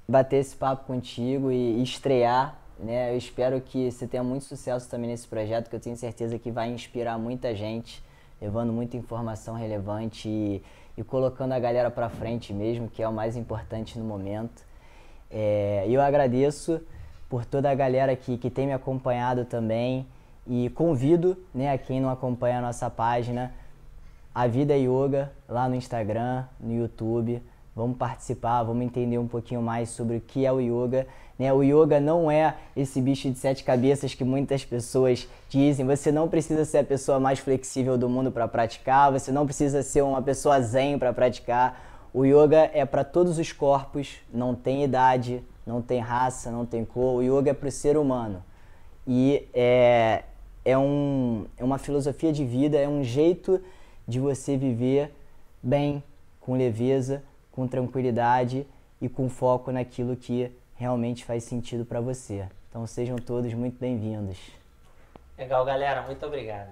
bater esse papo contigo e estrear, né? Eu espero que você tenha muito sucesso também nesse projeto, que eu tenho certeza que vai inspirar muita gente, levando muita informação relevante e colocando a galera pra frente mesmo, que é o mais importante no momento. E eu agradeço por toda a galera que tem me acompanhado também e convido, né, a quem não acompanha a nossa página, A Vida Yoga, lá no Instagram, no YouTube. Vamos participar, vamos entender um pouquinho mais sobre o que é o yoga. Né? O yoga não é esse bicho de 7 cabeças que muitas pessoas dizem. Você não precisa ser a pessoa mais flexível do mundo para praticar, você não precisa ser uma pessoa zen para praticar. O yoga é para todos os corpos, não tem idade, não tem raça, não tem cor. O yoga é para o ser humano. E é uma filosofia de vida, é um jeito de você viver bem, com leveza, com tranquilidade e com foco naquilo que realmente faz sentido para você. Então sejam todos muito bem-vindos. Legal, galera. Muito obrigado.